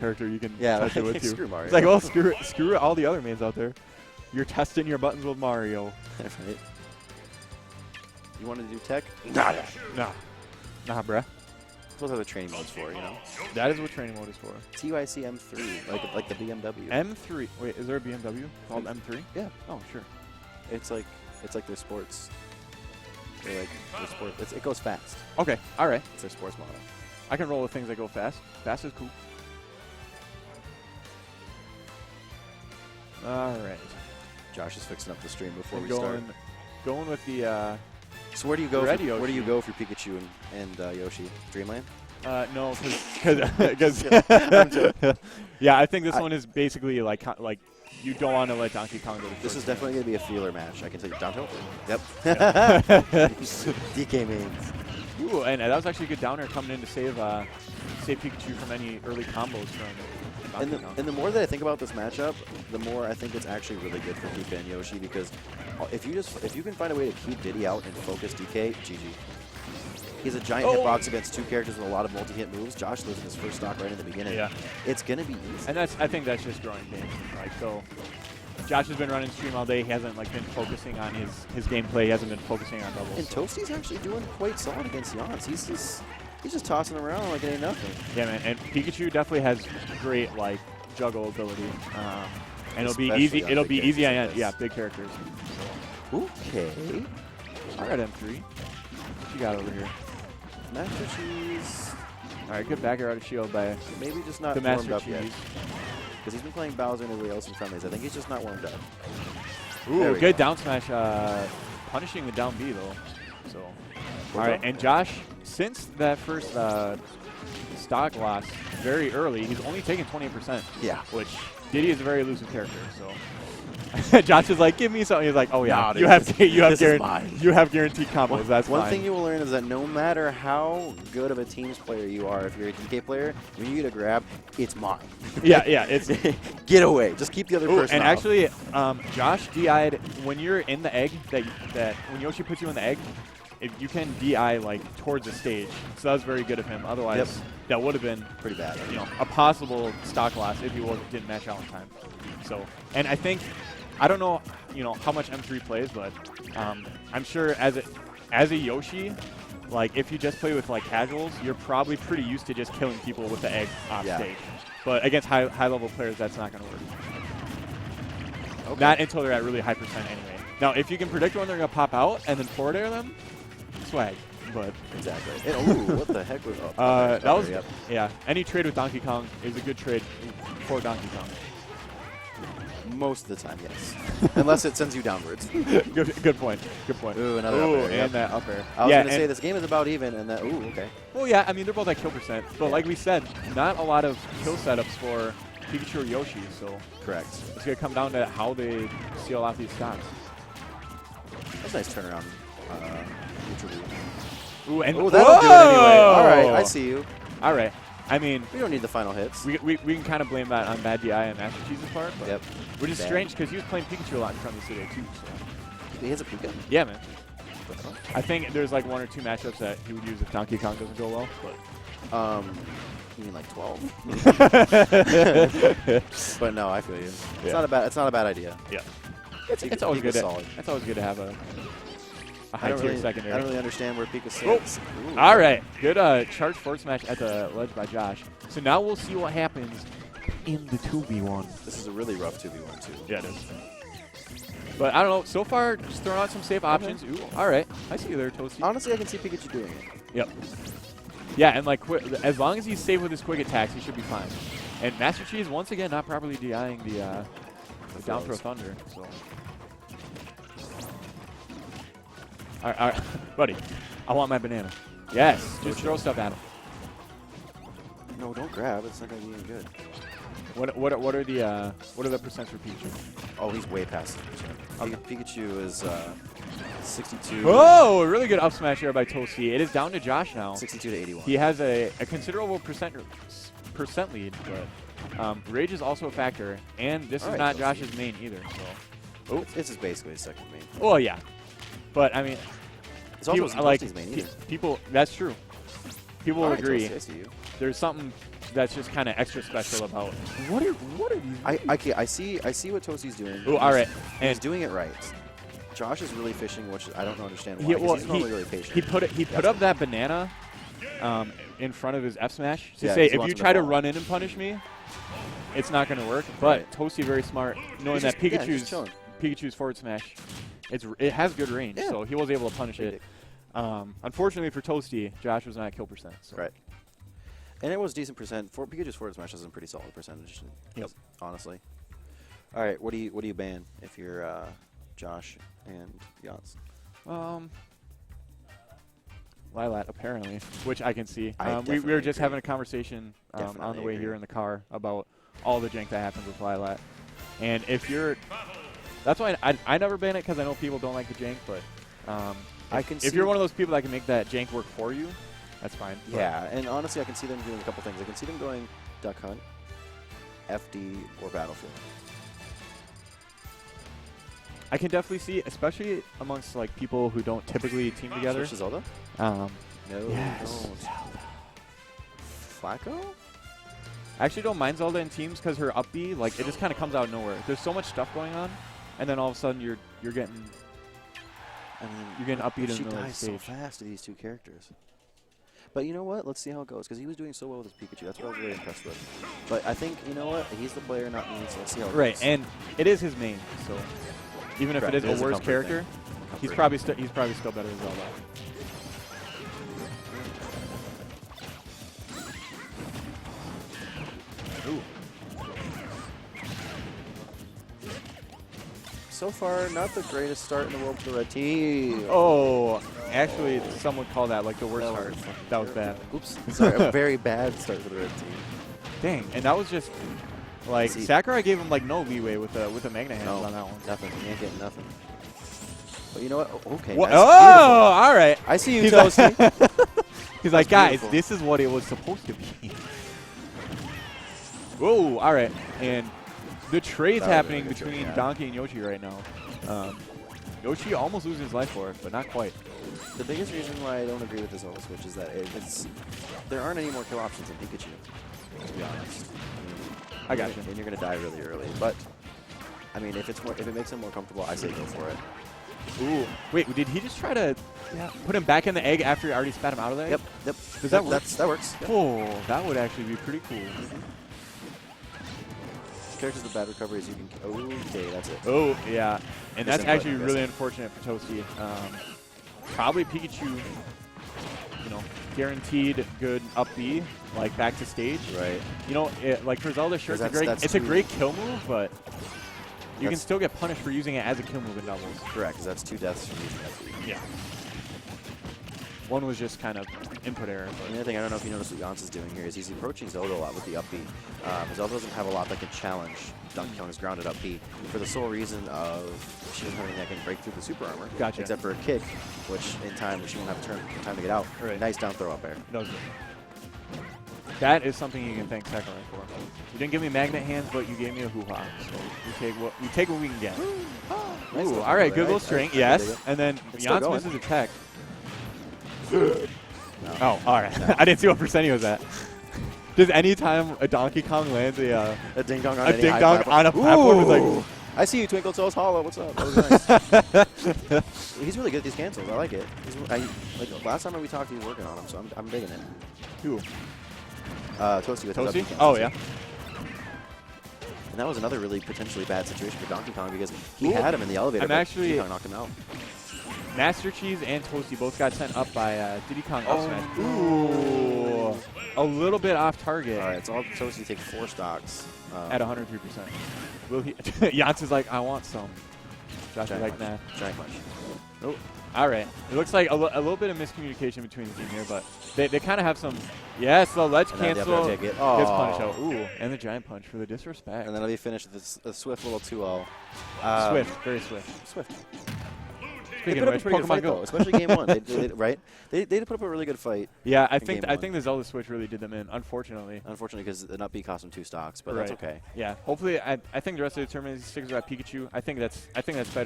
character you can Yeah, test it with too. screw Mario. It's like, well, screw all the other mains out there. You're testing your buttons with Mario. Right. You want to do tech? Nah, bruh. Those are the training modes for, you know? That is what training mode is for. TYC M3, like the BMW. M3. Wait, is there a BMW called M3? Yeah. Oh, sure. It's like their sports. They're like their sport. It goes fast. Okay, all right. It's their sports model. I can roll with things that go fast. Fast is cool. All right. Josh is fixing up the stream before we start. Going with the. So where do you go? Red Where do you Yoshi. go for Pikachu and Yoshi? Dreamland? No, because yeah, I think this one is basically like you don't want to let Donkey Kong go. This is definitely going to be a feeler match. I can tell you. Down tilt? Yep. DK mains. Ooh, and that was actually a good downer coming in to save Pikachu from any early combos from Donkey Kong. And the more that I think about this matchup, the more I think it's actually really good for DK and Yoshi, because if you can find a way to keep Diddy out and focus DK, GG. He's a giant hitbox against two characters with a lot of multi-hit moves. Jaaahsh losing his first stock right in the beginning. Yeah. It's going to be easy. And I think that's just growing pains. Like, so Jaaahsh has been running stream all day. He hasn't been focusing on his gameplay. He hasn't been focusing on doubles. And Toasty's actually doing quite solid against Jaaahsh. He's just tossing around like it ain't nothing. Yeah, man. And Pikachu definitely has great juggle ability. And it'll be easy. It'll be easy on big characters. Okay. All right, M3. What you got over here? Master Cheese. All right, good back air out of shield by maybe just not the warmed Master up Cheese. yet. Because he's been playing Bowser and everybody else in friendlies. I think he's just not warmed up. Ooh, good down smash. Punishing the down B though. So, all right, and Jaaahsh, since that first stock loss very early, he's only taken 20%. Yeah. Which Diddy is a very elusive character. So. Jaaahsh is like, give me something. He's like, oh yeah, nah, dude, you have guaranteed combos. That's one fine. thing you will learn is that no matter how good of a teams player you are, if you're a DK player, when you get a grab, it's mine. Yeah, it's get away. Just keep the other person. And off. actually, Jaaahsh DI'd when you're in the egg. That when Yoshi puts you in the egg, you can DI towards the stage. So that was very good of him. Otherwise, that would have been pretty bad. A possible stock loss if he didn't match out in time. So, and I think. I don't know, how much M3 plays, but I'm sure as a Yoshi, if you just play with casuals, you're probably pretty used to just killing people with the egg off stage. But against high level players, that's not going to work. Okay. Not until they're at really high percent anyway. Now, if you can predict when they're going to pop out and then forward air them, swag. But exactly. Ooh, what the heck was that was any trade with Donkey Kong is a good trade for Donkey Kong. Most of the time, yes. Unless it sends you downwards. Good point. Good point. Ooh, another up air. And that up air. I was going to say, this game is about even, and that, ooh, okay. Well, yeah, I mean, they're both at kill percent. But like we said, not a lot of kill setups for Pikachu or Yoshi, so. Correct. It's going to come down to how they seal out these stocks. That's a nice turnaround. Ooh, and that'll do it anyway. All right, I see you. All right. I mean, we don't need the final hits. We can kind of blame that on bad DI and Master Cheese's part. But which is strange because he was playing Pikachu a lot in front of the today too. So. He has a Pika? Yeah, man. I think there's one or two matchups that he would use if Donkey Kong doesn't go well. But you mean 12? But no, I feel you. It's not a bad idea. Yeah. It's always good. It's always good to have a high tier secondary. I don't really understand where Pika stands. All right. Good charge forward smash at the ledge by Jaaahsh. So now we'll see what happens in the 2v1. This is a really rough 2v1 too. Yeah, it is. But I don't know. So far, just throwing out some safe options. Ooh, all right. I see you there, Toasty. Honestly, I can see Pikachu doing it. Yep. Yeah, and as long as he's safe with his quick attacks, he should be fine. And Master Cheese, once again, not properly DIing the down throw thunder. So. All right, buddy. I want my banana. Yes, just throw stuff at him. No, don't grab. It's not gonna be any good. What are the percents for Pikachu? Oh, he's way past 60%. Okay. Pikachu is 62. Oh, a really good up smash here by Toasty. It is down to Jaaahsh now. 62 to 81. He has a considerable percent lead, but Rage is also a factor, and this is not Josh's main either. So, this is basically his second main. Oh yeah, but I mean, it's also main either. People. That's true. People will agree. Toasty, I see you. There's something that's just kind of extra special about. What are these? I see what Toasty's doing. Oh, all right. He's And doing it right. Jaaahsh is really fishing, which I don't understand why. yeah, well, he's normally really patient. He put up that banana in front of his F smash to Yeah, say, 'cause he if wants you him to try to fall. run in and punish me, it's not going to work. But Right. Toasty very smart, knowing He's that just- yeah, he's just Pikachu's forward smash, it has good range, Yeah. so he was able to punish it. Unfortunately for Toasty, Jaaahsh was not at kill percent. So. Right. And it was decent percent. For Pikachu's forward smash is a pretty solid percentage. Yep. Honestly. All right. What do you ban if you're Jaaahsh and Jaaahsh? Lilat, apparently, which I can see. I We were just agree. having a conversation on Definitely the way agree. here in the car about all the jank that happens with Lilat. And if you're... That's why I never ban it, because I know people don't like the jank, but if you're one of those people that can make that jank work for you, that's fine. Yeah, and honestly, I can see them doing a couple things. I can see them going Duck Hunt, FD, or Battlefield. I can definitely see, especially amongst like people who don't typically team together. Switch to Zelda? No, Yes. don't. Flacco? I actually don't mind Zelda in teams because her up B, like, it just kind of comes out of nowhere. There's so much stuff going on, and then all of a sudden you're getting you're getting upbeat in the She middle of the dies so stage. fast to these two characters. But you know what? Let's see how it goes, because he was doing so well with his Pikachu. That's what I was really impressed with. But I think, you know what? He's the player, not me, so let's see how it Right, goes. and it is his main, so even if Correct, it it is is a a worse comfort character, thing. he's Comfort. probably still better than Zelda. Ooh. So far, not the greatest start in the world for the red team. Oh, actually, some would call that like the worst That start. was fucking That was terrible. bad. Oops. Sorry, a very bad start for the red team. Dang, and that was just like See- Sakurai gave him like no leeway with the Magna Hands No, on that one. nothing. He ain't getting nothing. But you know what? Oh, okay. What? That's Oh, beautiful. all right. I see you, He's like, Toasty. he's like, That's guys, beautiful. this is what it was supposed to be. Whoa, all right. And the trade's That was a happening really good between trade, yeah. Donkey and Yoshi right now. Yoshi almost losing his life for it, but not quite. The biggest reason why I don't agree with this Zelda switch is that there aren't any more kill options in Pikachu, to be honest. I got you. And you're going to die really early. But, I mean, if it makes him more comfortable, I say go for it. Ooh. Wait, did he just try to put him back in the egg after he already spat him out of the egg? Yep. Does that work? That works. Yep. Oh, that would actually be pretty cool. Characters with bad recoveries, you can... Okay, that's it. Oh, yeah. And that's Missing actually button, really missing. unfortunate for Toasty. Probably Pikachu, guaranteed good up B, like back to stage. Right. Like for Zelda, sure, That's it's a too- great kill move, but you can That's- still get punished for using it as a kill move in doubles. Correct, because that's 2 deaths from using FD. Yeah. One was just kind of input error. And the other thing, I don't know if you noticed what Jaaahsh is doing here, is he's approaching Zelda a lot with the up B. Zelda doesn't have a lot that can challenge Donkey Kong's grounded up B for the sole reason of she doesn't have anything that can break through the super armor. Gotcha. Except for a kick, which in time she won't have time to get out. Right. Nice down throw up air. That is something you can thank Sakurai for. You didn't give me magnet hands, but you gave me a hoo-ha. So we take what we can get. Nice Ooh, little all right, combo good there. little string, I yes. dig it. And then It's still Jaaahsh going. misses attack. No. Oh, all right. No. I didn't see what percent he was at. Just any time a Donkey Kong lands a ding dong on a any ding high dong on a platform is like, Ooh. I see you, Twinkle Toes Hollow. What's up? That was nice. He's really good at these cancels. I like it. Like last time we talked, he was working on them, so I'm digging it. who? Toasty with his up B Toasty? cancels. Oh, yeah. And that was another really potentially bad situation for Donkey Kong because he Ooh. had him in the elevator. I'm but actually- Diddy Kong knocked him out. Master Cheese and Toasty both got sent up by Diddy Kong up Oh, smash. no. Ooh. A little bit off target All right, so I'll Toasty take 4 stocks. at 103%. Will he? Jaaahsh is like, I want some. Jaaahsh is Giant like, punch. nah. Giant punch. Oh, all right. It looks like a little bit of miscommunication between the team here, but they kind of have some. Yes, the ledge And then the up cancel air gets take it. punished Oh. out. Ooh, and the giant punch for the disrespect. And then it'll be finished with a swift little 2-0. Swift, very swift. Swift. They Speaking put of up a which, pretty good Pokemon fight, Go. though, especially game 1. They put up a really good fight, Yeah, I in think game I one. think the Zelda Switch really did them in, unfortunately. unfortunately, because the nut B cost him 2 stocks, but that's Right. okay. Yeah, hopefully I think the rest of the tournament sticks with that Pikachu. I think that's better.